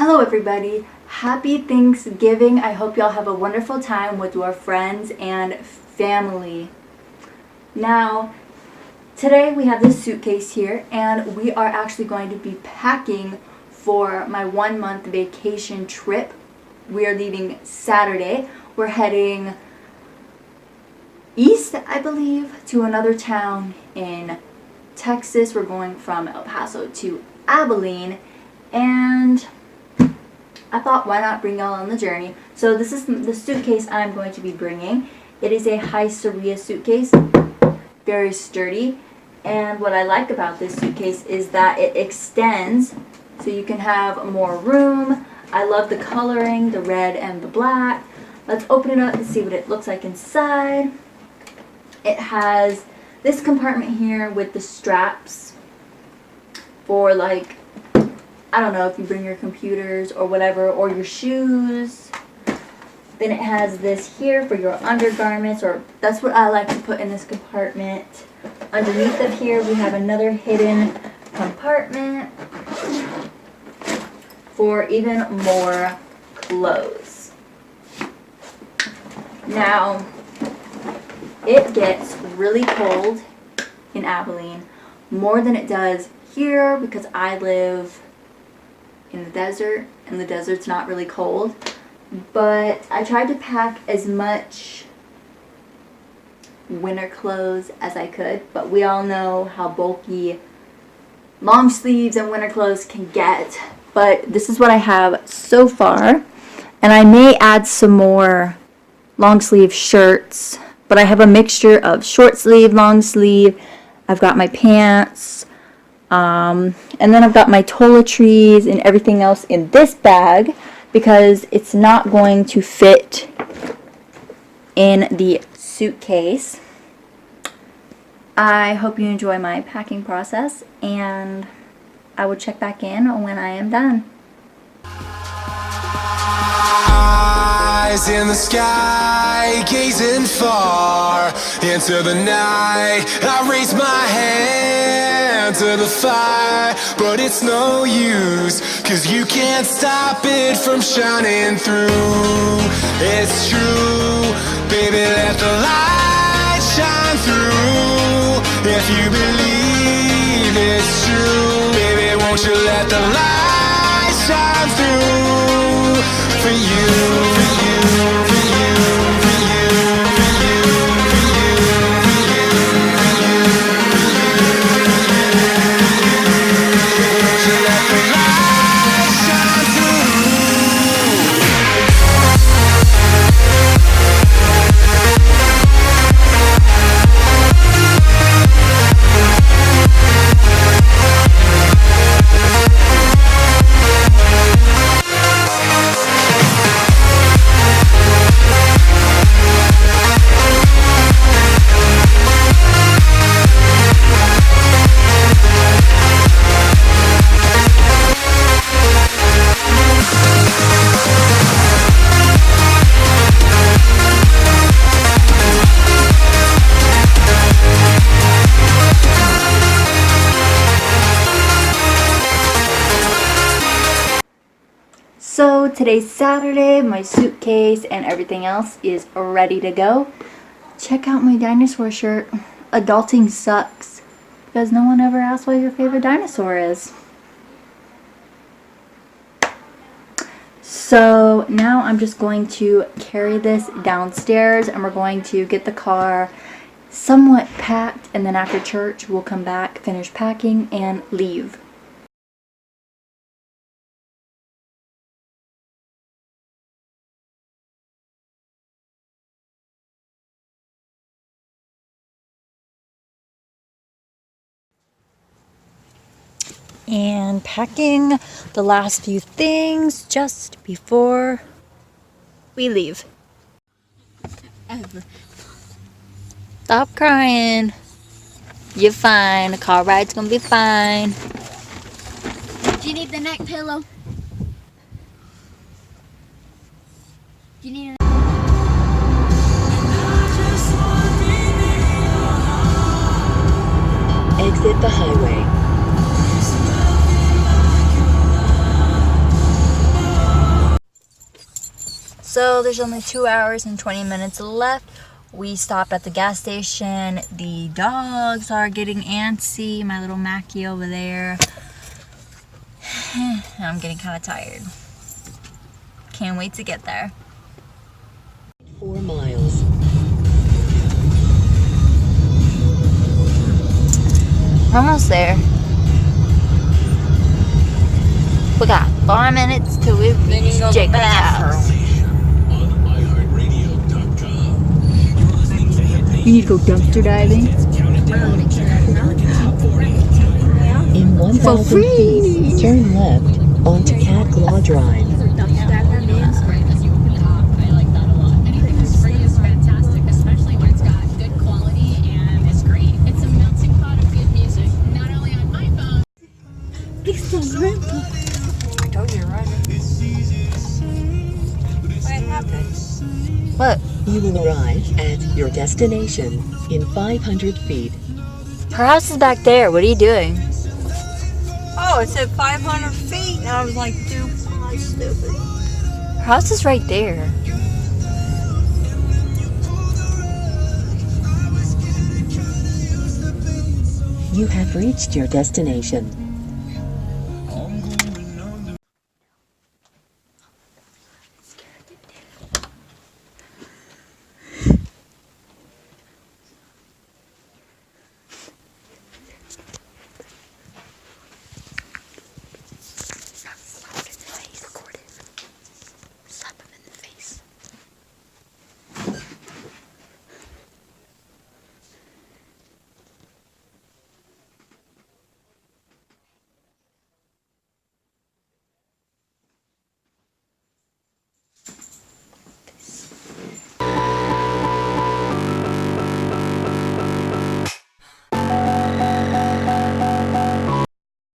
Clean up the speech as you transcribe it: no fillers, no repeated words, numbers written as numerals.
Hello everybody, happy Thanksgiving. I hope y'all have a wonderful time with your friends and family. Now, today we have this suitcase here and we are actually going to be packing for my 1 month vacation trip. We are leaving Saturday. We're heading east, I believe, to another town in Texas. We're going from El Paso to Abilene, and I thought, why not bring y'all on the journey? So this is the suitcase I'm going to be bringing. It is a Hysteria suitcase, very sturdy. And what I like about this suitcase is that it extends so you can have more room. I love the coloring, the red and the black. Let's open it up and see what it looks like inside. It has this compartment here with the straps for, like, I don't know, if you bring your computers or whatever, or your shoes. Then it has this here for your undergarments, or that's what I like to put in this compartment. Underneath of here we have another hidden compartment for even more clothes. Now, it gets really cold in Abilene, more than it does here, because I live in the desert, and the desert's not really cold. But I tried to pack as much winter clothes as I could, but we all know how bulky long sleeves and winter clothes can get. But this is what I have so far, and I may add some more long sleeve shirts, but I have a mixture of short sleeve, long sleeve. I've got my pants, and then I've got my toiletries and everything else in this bag because it's not going to fit in the suitcase. I hope you enjoy my packing process, and I will check back in when I am done. Eyes in the sky, gazing far into the night. I raise my hand to the fire, but it's no use, 'cause you can't stop it from shining through. It's true, baby, let the light shine through. If you believe it's true, baby, won't you let the light shine through for you, for you, for you, for you, for you, for you, for you, for you, won't you let the light shine through? So today's Saturday, my suitcase and everything else is ready to go. Check out my dinosaur shirt. Adulting sucks, because no one ever asks what your favorite dinosaur is. So now I'm just going to carry this downstairs, and we're going to get the car somewhat packed, and then after church we'll come back, finish packing, and leave. And packing the last few things just before we leave. Stop crying. You're fine. The car ride's gonna be fine. Do you need the neck pillow? Do you need a Exit the highway. So there's only 2 hours and 20 minutes left. We stopped at the gas station. The dogs are getting antsy. My little Mackie over there. I'm getting kind of tired. Can't wait to get there. 4 miles. We're almost there. We got 4 minutes till we reach Jacob's house. You need to go dumpster diving? In 1,000 For free. feet, turn left onto Cat Claw Drive. I like that a lot. Anything that's free is fantastic, especially when it's got good quality and it's great. It's a melting pot of good music, not only on my phone. I told you, right? What happened? What? You will arrive at your destination in 500 feet. Her house is back there. What are you doing? Oh, it said 500 feet, and I was like, dude, I'm stupid. Her house is right there. You have reached your destination.